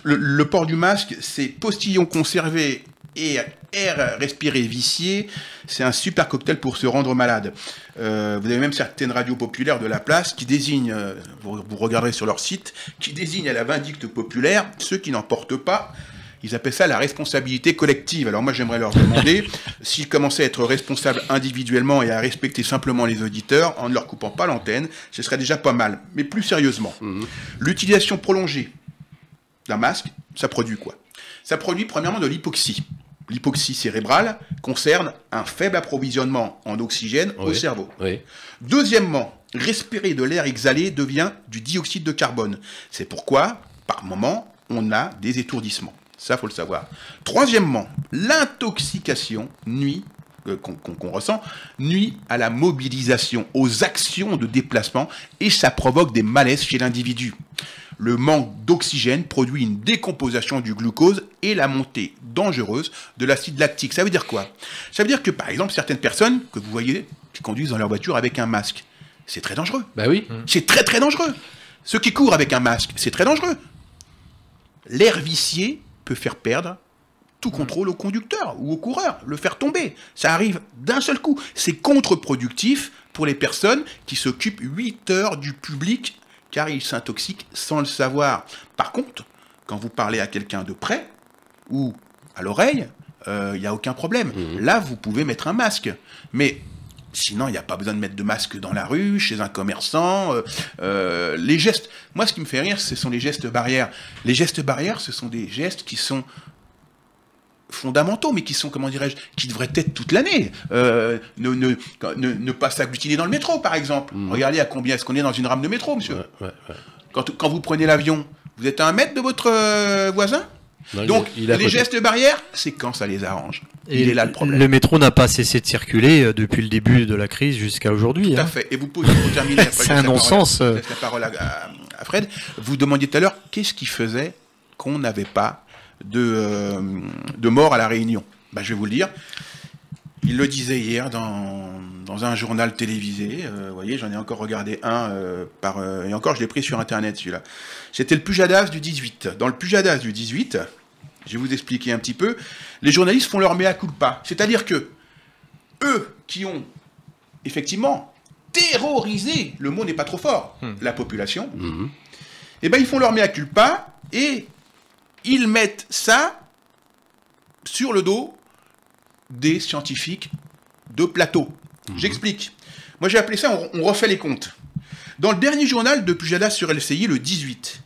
le port du masque, c'est postillon conservé et air respiré vicié, c'est un super cocktail pour se rendre malade. Vous avez même certaines radios populaires de la place qui désignent, vous regarderez sur leur site, qui désignent à la vindicte populaire ceux qui n'en portent pas. Ils appellent ça la responsabilité collective. Alors moi, j'aimerais leur demander s'ils commençaient à être responsables individuellement et à respecter simplement les auditeurs en ne leur coupant pas l'antenne, ce serait déjà pas mal. Mais plus sérieusement, l'utilisation prolongée d'un masque, ça produit quoi? Ça produit premièrement de l'hypoxie. L'hypoxie cérébrale concerne un faible approvisionnement en oxygène au cerveau. Oui. Deuxièmement, respirer de l'air exhalé devient du dioxyde de carbone. C'est pourquoi, par moment, on a des étourdissements. Ça, faut le savoir. Troisièmement, l'intoxication nuit, qu'on ressent, nuit à la mobilisation, aux actions de déplacement, et ça provoque des malaises chez l'individu. Le manque d'oxygène produit une décomposition du glucose et la montée dangereuse de l'acide lactique. Ça veut dire quoi? Ça veut dire que, par exemple, certaines personnes que vous voyez qui conduisent dans leur voiture avec un masque, c'est très dangereux. Bah oui. C'est très très dangereux. Ceux qui courent avec un masque, c'est très dangereux. L'air vicié peut faire perdre tout contrôle au conducteur ou au coureur, le faire tomber. Ça arrive d'un seul coup. C'est contre-productif pour les personnes qui s'occupent 8 heures du public car ils s'intoxiquent sans le savoir. Par contre, quand vous parlez à quelqu'un de près ou à l'oreille, il n'y a aucun problème. Là, vous pouvez mettre un masque. Mais sinon, il n'y a pas besoin de mettre de masque dans la rue, chez un commerçant. Les gestes, moi, ce qui me fait rire, ce sont les gestes barrières. Les gestes barrières, ce sont des gestes qui sont fondamentaux, mais qui sont, comment dirais-je, qui devraient être toute l'année. Ne pas s'agglutiner dans le métro, par exemple. Regardez à combien est-ce qu'on est dans une rame de métro, monsieur. Quand vous prenez l'avion, vous êtes à 1 mètre de votre voisin. Non, donc, il est à les côté. gestes barrières, c'est quand ça les arrange. Il est là le problème. Le métro n'a pas cessé de circuler depuis le début de la crise jusqu'à aujourd'hui. Tout à fait. Et vous posez, pour terminer, après, C'est un non-sens. Je laisse la parole à Fred. Vous demandiez tout à l'heure, qu'est-ce qui faisait qu'on n'avait pas de mort à La Réunion? Ben, je vais vous le dire. Il le disait hier dans un journal télévisé. Vous voyez, j'en ai encore regardé un et encore, je l'ai pris sur Internet, celui-là. C'était le Pujadas du 18. Dans le Pujadas du 18, je vais vous expliquer un petit peu, les journalistes font leur mea culpa. C'est-à-dire que eux qui ont effectivement terrorisé, le mot n'est pas trop fort, la population, eh ben, ils font leur mea culpa et ils mettent ça sur le dos des scientifiques de plateau. J'explique. Moi, j'ai appelé ça, on refait les comptes. Dans le dernier journal de Pujadas sur LCI, le 18,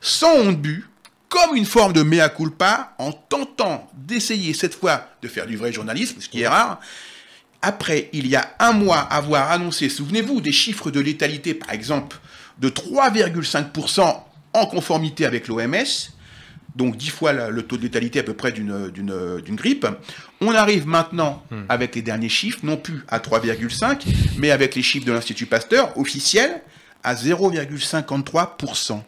sans honte bu, comme une forme de mea culpa, en tentant d'essayer cette fois de faire du vrai journalisme, ce qui est rare, après, il y a 1 mois, avoir annoncé, souvenez-vous, des chiffres de létalité, par exemple, de 3,5% en conformité avec l'OMS, donc 10 fois le taux de létalité à peu près d'une grippe. On arrive maintenant, avec les derniers chiffres, non plus à 3,5, mais avec les chiffres de l'Institut Pasteur, officiels, à 0,53%.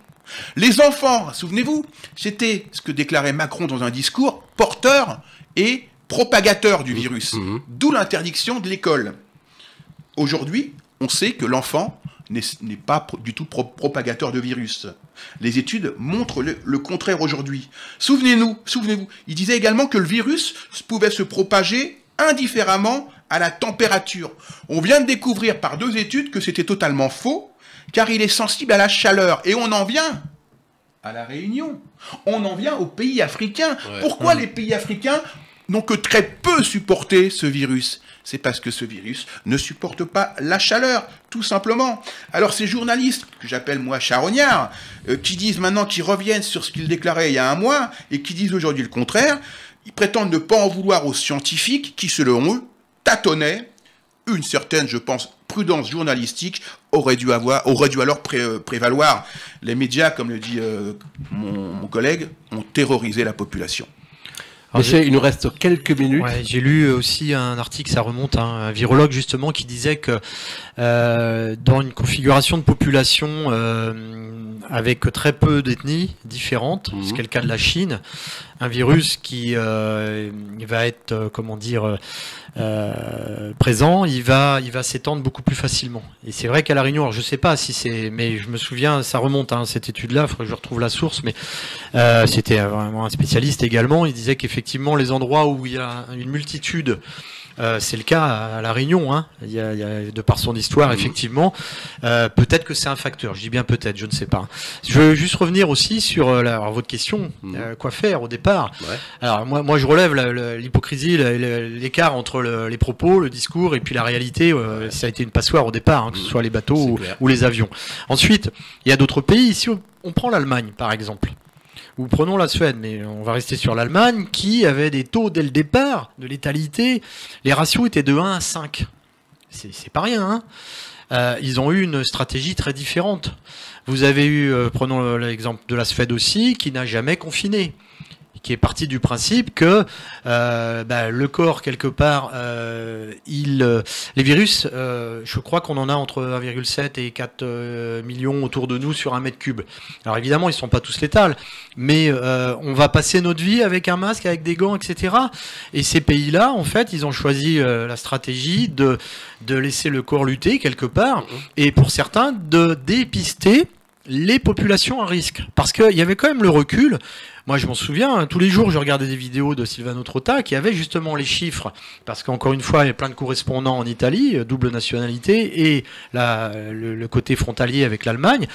Les enfants, souvenez-vous, c'était ce que déclarait Macron dans un discours, porteur et propagateur du virus. D'où l'interdiction de l'école. Aujourd'hui, on sait que l'enfant n'est pas du tout propagateur de virus. Les études montrent le contraire aujourd'hui. Souvenez-vous, il disait également que le virus pouvait se propager indifféremment à la température. On vient de découvrir par 2 études que c'était totalement faux, car il est sensible à la chaleur. Et on en vient à La Réunion. On en vient aux pays africains. Ouais. Pourquoi les pays africains n'ont que très peu supporté ce virus? C'est parce que ce virus ne supporte pas la chaleur, tout simplement. Alors ces journalistes, que j'appelle moi charognards, qui disent maintenant, qui reviennent sur ce qu'ils déclaraient il y a 1 mois, et qui disent aujourd'hui le contraire, ils prétendent ne pas en vouloir aux scientifiques, qui selon eux, tâtonnaient. Une certaine, je pense, prudence journalistique aurait dû alors prévaloir. Les médias, comme le dit mon collègue, ont terrorisé la population. Monsieur, il nous reste quelques minutes. Ouais, j'ai lu aussi un article, ça remonte à un virologue justement, qui disait que dans une configuration de population avec très peu d'ethnies différentes, ce qui est le cas de la Chine, un virus qui va être, comment dire, présent, il va s'étendre beaucoup plus facilement. Et c'est vrai qu'à La Réunion, alors je sais pas si c'est, mais je me souviens, ça remonte, hein, cette étude-là, il faudrait que je retrouve la source, mais c'était vraiment un spécialiste également. Il disait qu'effectivement, les endroits où il y a une multitude, c'est le cas à La Réunion, hein. Il y a, de par son histoire, effectivement. Peut-être que c'est un facteur. Je dis bien peut-être, je ne sais pas. Je veux juste revenir aussi sur alors, votre question. Quoi faire au départ? Ouais. Alors moi, je relève l'hypocrisie, l'écart entre les propos, le discours et puis la réalité. Ça a été une passoire au départ, hein, que ce soit les bateaux ou les avions. Ensuite, il y a d'autres pays. Ici, on prend l'Allemagne, par exemple. Ou prenons la Suède, mais on va rester sur l'Allemagne, qui avait des taux dès le départ de létalité. Les ratios étaient de 1 à 5. C'est pas rien, hein. Ils ont eu une stratégie très différente. Vous avez eu, prenons l'exemple de la Suède aussi, qui n'a jamais confiné, qui est parti du principe que le corps, quelque part, les virus, je crois qu'on en a entre 1,7 et 4 millions autour de nous sur 1 mètre cube. Alors évidemment, ils ne sont pas tous létals, mais on va passer notre vie avec un masque, avec des gants, etc. Et ces pays-là, en fait, ils ont choisi la stratégie de laisser le corps lutter, quelque part, et pour certains, de dépister les populations à risque. Parce qu'il y avait quand même le recul. Moi, je m'en souviens, tous les jours, je regardais des vidéos de Silvano Trotta qui avait justement les chiffres, parce qu'encore une fois, il y a plein de correspondants en Italie, double nationalité, et le côté frontalier avec l'Allemagne,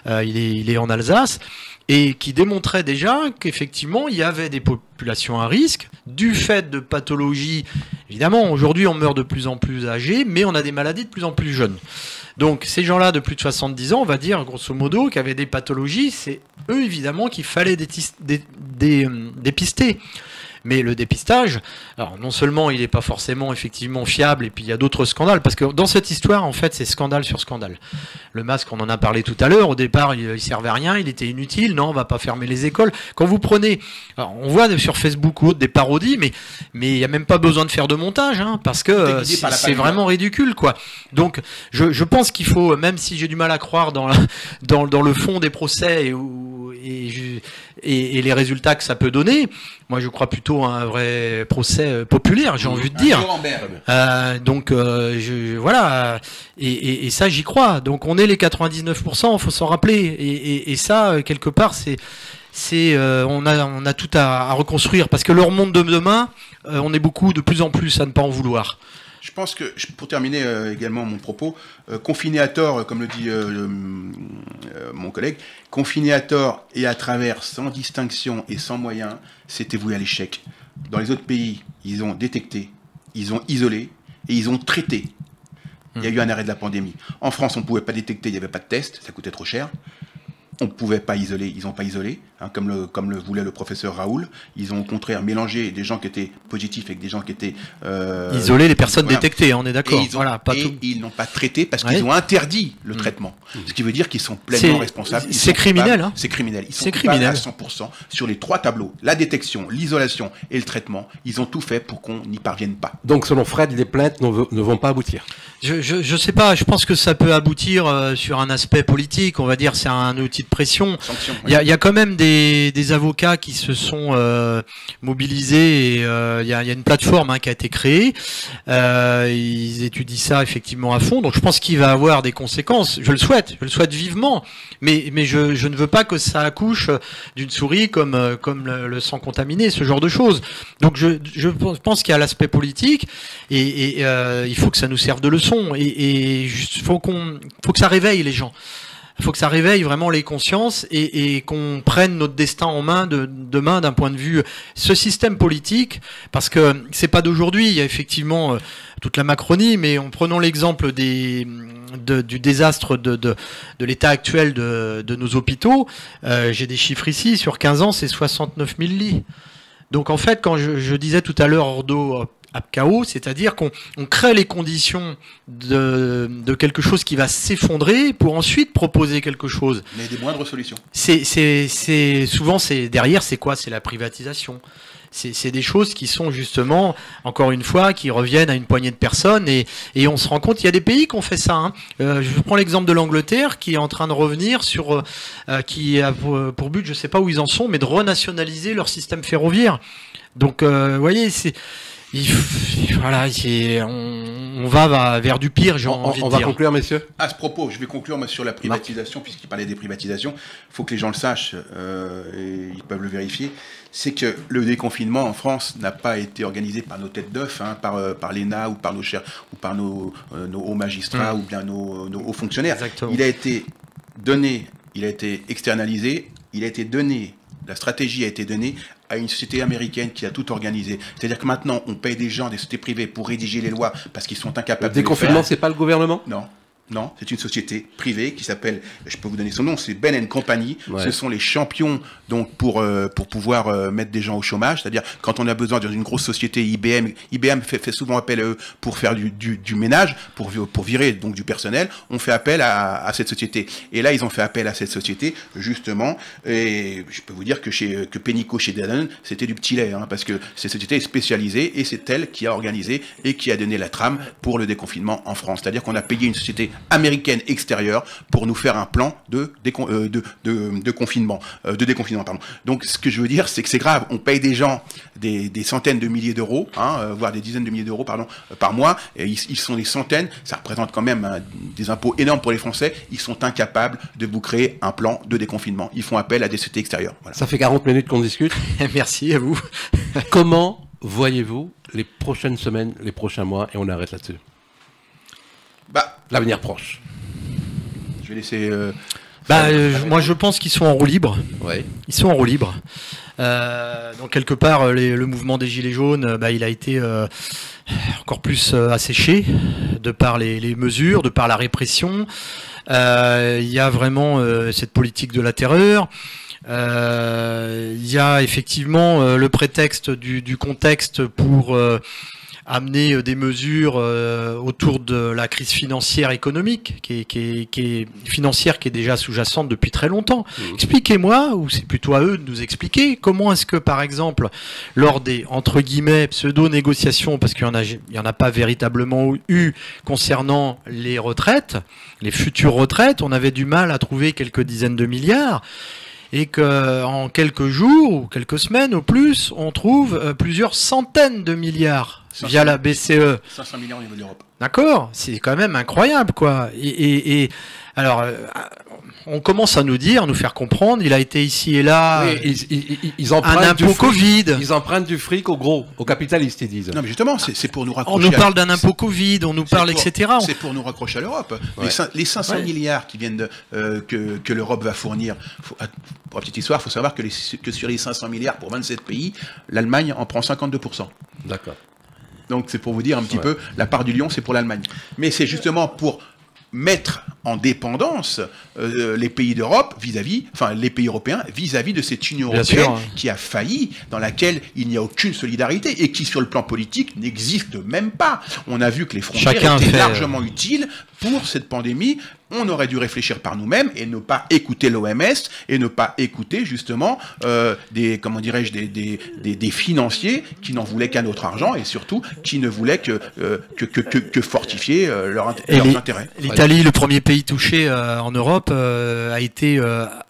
il est en Alsace, et qui démontrait déjà qu'effectivement, il y avait des populations à risque, du fait de pathologies. Évidemment, aujourd'hui, on meurt de plus en plus âgés, mais on a des maladies de plus en plus jeunes. Donc ces gens-là de plus de 70 ans, on va dire grosso modo, qui avaient des pathologies, c'est eux évidemment qu'il fallait dépister. Mais le dépistage, alors non seulement il n'est pas forcément effectivement fiable, et puis il y a d'autres scandales, parce que dans cette histoire, en fait, c'est scandale sur scandale. Le masque, on en a parlé tout à l'heure, au départ, il servait à rien, il était inutile, non, on va pas fermer les écoles. Quand vous prenez, alors on voit sur Facebook ou autre des parodies, mais il n'y a même pas besoin de faire de montage, hein, parce que c'est vraiment ridicule, quoi. Donc, je pense qu'il faut, même si j'ai du mal à croire dans le fond des procès et les résultats que ça peut donner, moi je crois plutôt à un vrai procès populaire, j'ai envie de dire. Donc voilà, et ça j'y crois. Donc on est les 99%, il faut s'en rappeler. Et ça, quelque part, on a tout à reconstruire, parce que leur monde de demain, on est de plus en plus à ne pas en vouloir. Je pense que, pour terminer également mon propos, confiné à tort, comme le dit mon collègue, confiné à tort et à travers, sans distinction et sans moyens, c'était voué à l'échec. Dans les autres pays, ils ont détecté, ils ont isolé et ils ont traité. Il y a eu un arrêt de la pandémie. En France, on ne pouvait pas détecter, il n'y avait pas de test, ça coûtait trop cher. On ne pouvait pas isoler, ils n'ont pas isolé, hein, comme le voulait le professeur Raoul. Ils ont au contraire mélangé des gens qui étaient positifs avec des gens qui étaient... isoler les personnes détectées, on est d'accord. Et ils n'ont pas traité parce qu'ils ont interdit le traitement. Ce qui veut dire qu'ils sont pleinement responsables. C'est criminel. Hein. C'est criminel. Ils sont coupables à 100% sur les 3 tableaux. La détection, l'isolation et le traitement. Ils ont tout fait pour qu'on n'y parvienne pas. Donc selon Fred, les plaintes ne vont pas aboutir. Je sais pas, je pense que ça peut aboutir sur un aspect politique, on va dire, c'est un outil de pression. Sanction, il y a quand même des avocats qui se sont mobilisés, et il y a une plateforme qui a été créée. Ils étudient ça effectivement à fond, donc je pense qu'il va avoir des conséquences. Je le souhaite vivement, mais je ne veux pas que ça accouche d'une souris comme le sang contaminé, ce genre de choses. Donc je pense qu'il y a l'aspect politique, et il faut que ça nous serve de leçon. Et faut que ça réveille les gens. Il faut que ça réveille vraiment les consciences, et qu'on prenne notre destin en main demain d'un point de vue ce système politique, parce que c'est pas d'aujourd'hui. Il y a effectivement toute la Macronie, mais en prenant l'exemple du désastre de l'état actuel de nos hôpitaux, j'ai des chiffres ici, sur 15 ans, c'est 69 000 lits. Donc en fait, quand je disais tout à l'heure, Ordo chaos, c'est-à-dire qu'on crée les conditions de quelque chose qui va s'effondrer pour ensuite proposer quelque chose. Mais des moindres solutions. Souvent, derrière, c'est quoi? C'est la privatisation. C'est des choses qui sont justement, encore une fois, qui reviennent à une poignée de personnes et on se rend compte, il y a des pays qui ont fait ça. Hein. Je prends l'exemple de l'Angleterre qui est en train de revenir sur, qui a pour but, je ne sais pas où ils en sont, mais de renationaliser leur système ferroviaire. Donc, vous voyez, voilà, on va vers du pire, j'ai envie de dire. On va conclure, messieurs. À ce propos, je vais conclure sur la privatisation, puisqu'il parlait des privatisations. Il faut que les gens le sachent, et ils peuvent le vérifier. C'est que le déconfinement en France n'a pas été organisé par nos têtes d'œufs, hein, par l'ENA ou par nos hauts magistrats ou bien nos hauts fonctionnaires. Exactement. Il a été donné, il a été externalisé, la stratégie a été donnée à une société américaine qui a tout organisé. C'est-à-dire que maintenant, on paye des gens, des sociétés privées pour rédiger les lois parce qu'ils sont incapables de le faire. Le déconfinement, c'est pas le gouvernement ? Non, c'est une société privée qui s'appelle, je peux vous donner son nom, c'est Ben & Company. Ouais. Ce sont les champions donc pour pouvoir mettre des gens au chômage. C'est-à-dire quand on a besoin d'une grosse société, IBM fait souvent appel à eux pour faire du ménage, pour virer donc du personnel. On fait appel à cette société. Et là, ils ont fait appel à cette société justement. Et je peux vous dire que Pénicaud chez Danone, c'était du petit lait, hein, parce que cette société est spécialisée et c'est elle qui a organisé et qui a donné la trame pour le déconfinement en France. C'est-à-dire qu'on a payé une société américaine extérieure pour nous faire un plan de déconfinement. Donc ce que je veux dire, c'est que c'est grave. On paye des gens des centaines de milliers d'euros, hein, voire des dizaines de milliers d'euros par mois. Et ils sont des centaines. Ça représente quand même des impôts énormes pour les Français. Ils sont incapables de vous créer un plan de déconfinement. Ils font appel à des sociétés extérieures. Voilà. Ça fait 40 minutes qu'on discute. Merci à vous. Comment voyez-vous les prochaines semaines, les prochains mois, et on arrête là-dessus? L'avenir proche. Je vais laisser... moi, je pense qu'ils sont en roue libre. Ouais. Ils sont en roue libre. Donc, quelque part, le mouvement des Gilets jaunes, il a été encore plus asséché de par les mesures, de par la répression. Il y a vraiment cette politique de la terreur. Il y a effectivement le prétexte du contexte pour... amener des mesures autour de la crise financière économique, qui est financière, qui est déjà sous-jacente depuis très longtemps. Expliquez-moi, ou c'est plutôt à eux de nous expliquer, comment est-ce que, par exemple, lors des, entre guillemets, pseudo-négociations, parce qu'il y en a pas véritablement eu concernant les retraites, les futures retraites, on avait du mal à trouver quelques dizaines de milliards, et qu'en quelques jours ou quelques semaines au plus, on trouve plusieurs centaines de milliards via la BCE. 500 millions au niveau de l'Europe. D'accord, c'est quand même incroyable, quoi. Et alors, on commence à nous faire comprendre, il a été ici et là, ils empruntent un impôt Covid. Ils empruntent du fric aux capitalistes, ils disent. Non, mais justement, c'est pour nous raccrocher. On nous parle d'un impôt Covid, on nous parle, etc. C'est pour nous raccrocher à l'Europe. Ouais. Les 500 milliards qui viennent que l'Europe va fournir, pour la petite histoire, il faut savoir que sur les 500 milliards pour 27 pays, l'Allemagne en prend 52%. D'accord. Donc c'est pour vous dire un petit peu, la part du lion, c'est pour l'Allemagne. Mais c'est justement pour mettre en dépendance les pays d'Europe les pays européens vis-à-vis de cette Union européenne qui a failli, dans laquelle il n'y a aucune solidarité et qui, sur le plan politique, n'existe même pas. On a vu que les frontières étaient largement utiles pour cette pandémie. On aurait dû réfléchir par nous-mêmes et ne pas écouter l'OMS et ne pas écouter justement des financiers qui n'en voulaient qu'à notre argent et surtout qui ne voulaient que fortifier leurs intérêts. L'Italie, le premier pays touché en Europe, a été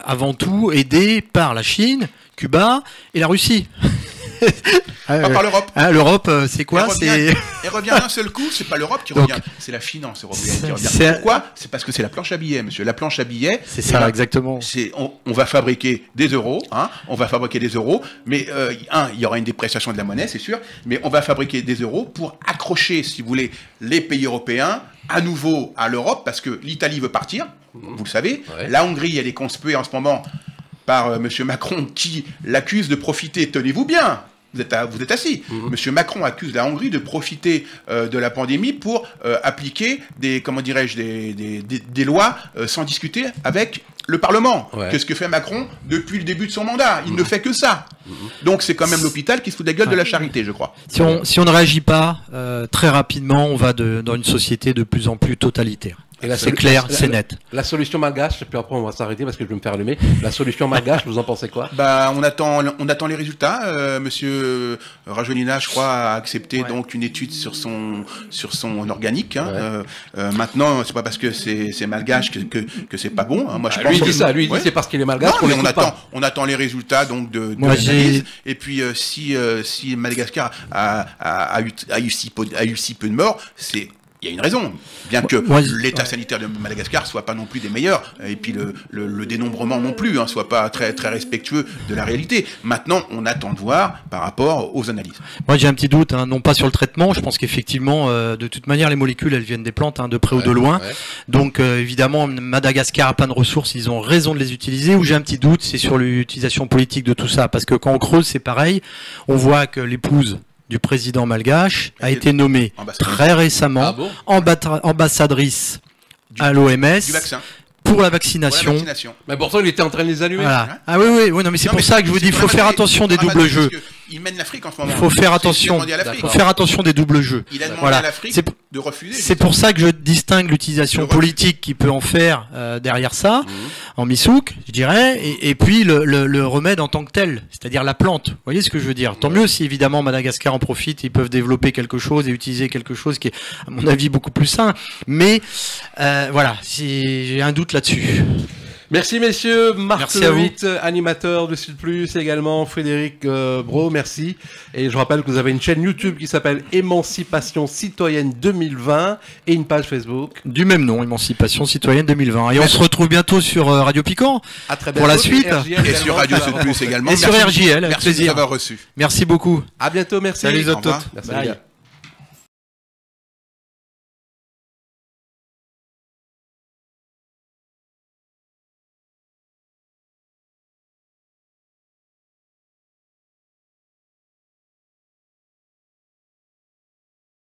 avant tout aidé par la Chine, Cuba et la Russie. Pas par l'Europe. L'Europe, c'est quoi? Elle revient d'un seul coup, c'est pas l'Europe qui revient, c'est la finance européenne qui revient. Pourquoi? C'est parce que c'est la planche à billets, monsieur. La planche à billets, c'est ça, exactement. On va fabriquer des euros, mais il y aura une dépréciation de la monnaie, c'est sûr, mais on va fabriquer des euros pour accrocher, si vous voulez, les pays européens à nouveau à l'Europe, parce que l'Italie veut partir, vous le savez. Ouais. La Hongrie, elle est conspuée en ce moment par M. Macron qui l'accuse de profiter, tenez-vous bien, vous êtes assis. M. Macron accuse la Hongrie de profiter de la pandémie pour appliquer des lois sans discuter avec le Parlement. Ouais. Qu'est-ce que fait Macron depuis le début de son mandat? Il ne fait que ça. Donc c'est quand même l'hôpital qui se fout de la gueule de la charité, je crois. Si on ne réagit pas, très rapidement, on va dans une société de plus en plus totalitaire. Et là, C'est clair, c'est net. La solution malgache, puis après on va s'arrêter parce que je vais me faire allumer. La solution malgache, vous en pensez quoi? Bah, on attend les résultats. Monsieur Rajonina, je crois, a accepté donc une étude sur son organique. Hein. Maintenant, c'est pas parce que c'est malgache que c'est pas bon. Hein. Moi, je pense lui il dit que- ça, lui il dit Ouais. c'est parce qu'il est malgache Non, qu'on mais l'écoute pas. on attend les résultats donc de Moi, l'analyse. Et puis si Madagascar a eu si peu de morts, il y a une raison, bien que Moi, l'état sanitaire de Madagascar soit pas non plus des meilleurs, et puis le dénombrement non plus, soit pas très très respectueux de la réalité. Maintenant, on attend de voir par rapport aux analyses. Moi, j'ai un petit doute, non pas sur le traitement. Je pense qu'effectivement, de toute manière, les molécules, elles viennent des plantes, de près ou de loin. Ouais. Donc, évidemment, Madagascar a plein de ressources, ils ont raison de les utiliser. Où j'ai un petit doute, c'est sur l'utilisation politique de tout ça, parce que quand on creuse, c'est pareil. On voit que l'épouse du président malgache a été nommée Ambassadrice. très récemment Ah bon ambassadrice à Du l'OMS vaccin. pour la Pour la vaccination. vaccination. Mais pourtant il était en train de les allumer. Voilà. Ah oui, non, mais c'est Non, pour mais ça que je vous dis, il faut pour faire ramader- attention des pour doubles ramader, jeux. parce que il mène l'Afrique en ce moment. Il faut faire C'est ce qu'il a attention. demandé à l'Afrique. Il faut faire attention des doubles jeux. Il a demandé Voilà. à l'Afrique C'est de refuser. C'est pour ça que je distingue l'utilisation Le refus. politique qui peut en faire derrière ça, en misouk, je dirais, et puis le remède en tant que tel, c'est-à-dire la plante. Vous voyez ce que je veux dire? Tant mieux si évidemment Madagascar en profite, ils peuvent développer quelque chose et utiliser quelque chose qui est, à mon avis, beaucoup plus sain. Mais voilà, j'ai un doute là-dessus. Merci messieurs, Marc Merci à vous. Lewitt, animateur de Sud Plus, également Frédéric Bro, merci. Et je rappelle que vous avez une chaîne YouTube qui s'appelle Émancipation Citoyenne 2020 et une page Facebook. Du même nom, Émancipation Citoyenne 2020. Et on se retrouve bientôt sur Radio Piquant. À très Pour la bientôt. suite. RJL Et sur également, Radio qui va Sud Plus également. Et sur Merci- RJL, avec Merci de nous plaisir. avoir reçus. Merci beaucoup. À bientôt, merci. Salut les Au autres. revoir. Merci Bye. les gars.